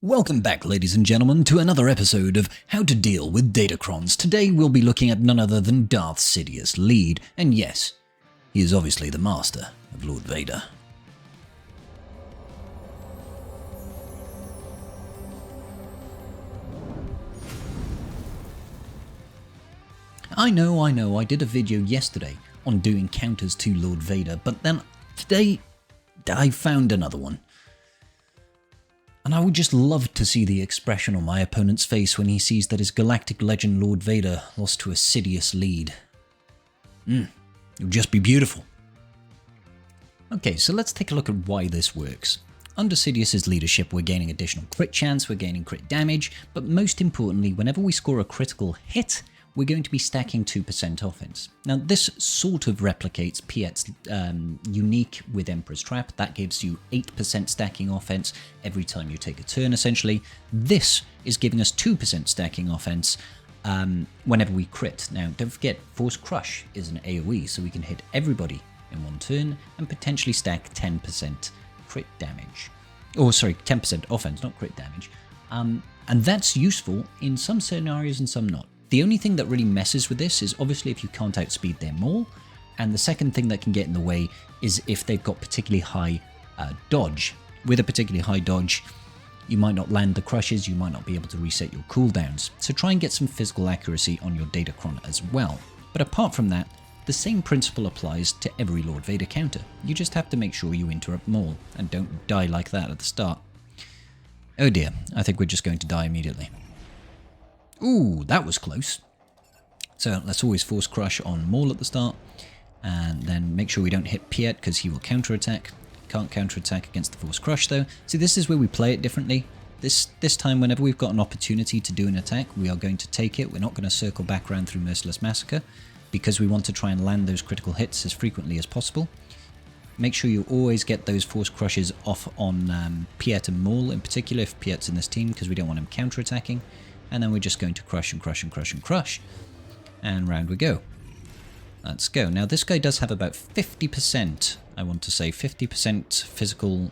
Welcome back, ladies and gentlemen, to another episode of How to Deal with Datacrons. Today we'll be looking at none other than Darth Sidious, lead, and yes, he is obviously the master of Lord Vader. I know, I did a video yesterday on doing counters to Lord Vader, but then today I found another one. And I would just love to see the expression on my opponent's face when he sees that his galactic legend Lord Vader lost to a Sidious lead. It would just be beautiful. Okay, so let's take a look at why this works. Under Sidious's leadership, we're gaining additional crit chance, we're gaining crit damage, but most importantly, whenever we score a critical hit, we're going to be stacking 2% offense. Now, this sort of replicates Piet's unique with Emperor's Trap. That gives you 8% stacking offense every time you take a turn, essentially. This is giving us 2% stacking offense whenever we crit. Now, don't forget, Force Crush is an AoE, so we can hit everybody in one turn and potentially stack 10% crit damage. Oh, sorry, 10% offense, not crit damage. And that's useful in some scenarios and some not. The only thing that really messes with this is obviously if you can't outspeed their maul, and the second thing that can get in the way is if they've got particularly high dodge. With a particularly high dodge, you might not land the crushes, you might not be able to reset your cooldowns, so try and get some physical accuracy on your Datacron as well. But apart from that, the same principle applies to every Lord Vader counter. You just have to make sure you interrupt maul, and don't die like that at the start. Oh dear, I think we're just going to die immediately. Ooh, that was close. So let's always Force Crush on Maul at the start, and then make sure we don't hit Piet because he will counterattack. Can't counterattack against the Force Crush though. See, this is where we play it differently. This time, whenever we've got an opportunity to do an attack, we are going to take it. We're not going to circle back around through Merciless Massacre because we want to try and land those critical hits as frequently as possible. Make sure you always get those Force Crushes off on Piet and Maul in particular if Piet's in this team because we don't want him counterattacking. And then we're just going to crush and crush and crush and crush. And round we go. Let's go. Now this guy does have about 50%, I want to say, 50% physical,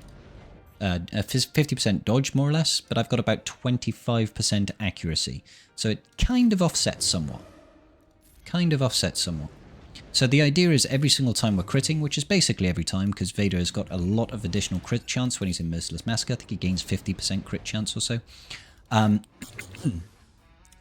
50% dodge more or less, but I've got about 25% accuracy. So it kind of offsets somewhat. So the idea is every single time we're critting, which is basically every time, because Vader has got a lot of additional crit chance when he's in Merciless Massacre. I think he gains 50% crit chance or so.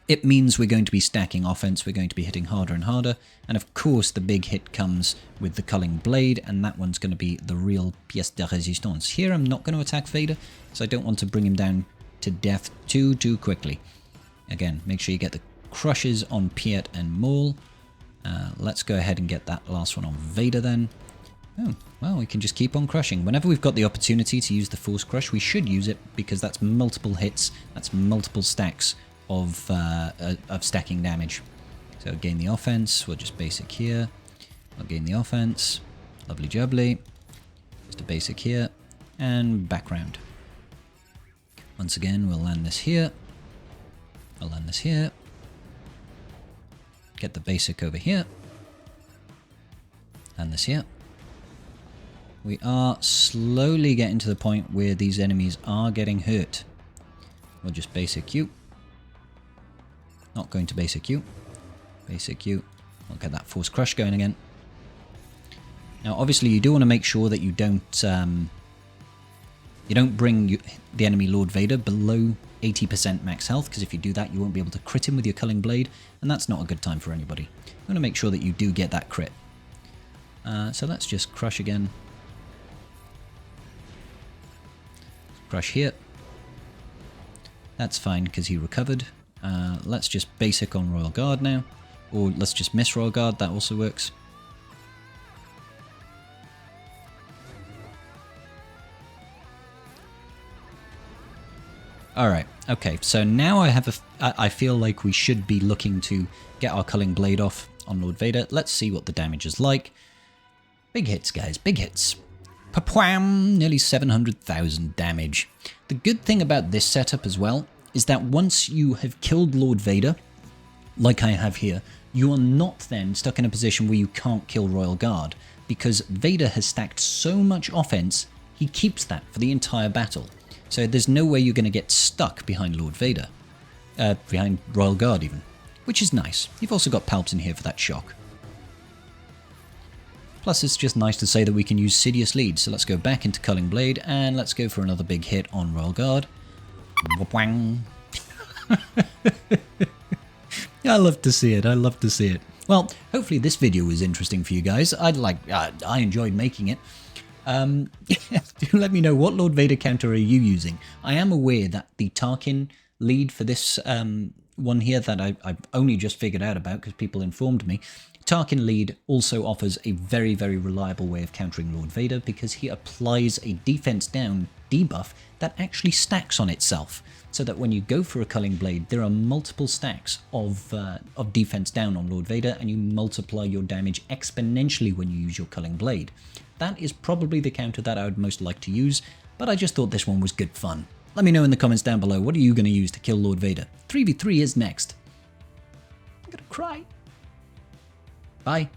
It means we're going to be stacking offense, we're going to be hitting harder and harder, and of course the big hit comes with the Culling Blade, and that one's going to be the real pièce de résistance. Here I'm not going to attack Vader, so I don't want to bring him down to death too quickly. Again, make sure you get the crushes on Piet and Maul. Let's go ahead and get that last one on Vader then. Oh, well, we can just keep on crushing. Whenever we've got the opportunity to use the Force Crush, we should use it because that's multiple hits, that's multiple stacks of stacking damage. So gain the offense, we'll just basic here. I'll gain the offense, lovely jubbly. Just a basic here, and back round. Once again, we'll land this here. I'll land this here. Get the basic over here. Land this here. We are slowly getting to the point where these enemies are getting hurt. We'll just basic you. Not going to basic you. Basic you. We'll get that Force Crush going again. Now, obviously, you do want to make sure that you don't bring the enemy Lord Vader below 80% max health, because if you do that, you won't be able to crit him with your Culling Blade, and that's not a good time for anybody. You want to make sure that you do get that crit. So let's just crush again. Crush here. That's fine because he recovered. Let's just basic on Royal Guard now. Or let's just miss Royal Guard, that also works. Alright, okay, so now I feel like we should be looking to get our Culling Blade off on Lord Vader. Let's see what the damage is like. Big hits, guys, big hits. Papwam! Nearly 700,000 damage. The good thing about this setup as well is that once you have killed Lord Vader, like I have here, you are not then stuck in a position where you can't kill Royal Guard, because Vader has stacked so much offense, he keeps that for the entire battle. So there's no way you're going to get stuck behind Lord Vader. Behind Royal Guard even. Which is nice. You've also got Palps in here for that shock. Plus it's just nice to say that we can use Sidious lead. So let's go back into Culling Blade and let's go for another big hit on Royal Guard. I love to see it. I love to see it. Well, hopefully this video was interesting for you guys. I enjoyed making it. Do let me know, what Lord Vader counter are you using? I am aware that the Tarkin lead for this one here that I've only just figured out about because people informed me. Tarkin lead also offers a very, very reliable way of countering Lord Vader because he applies a defense down debuff that actually stacks on itself. So that when you go for a Culling Blade, there are multiple stacks of defense down on Lord Vader, and you multiply your damage exponentially when you use your Culling Blade. That is probably the counter that I would most like to use, but I just thought this one was good fun. Let me know in the comments down below, what are you going to use to kill Lord Vader? 3v3 is next. I'm going to cry. Bye.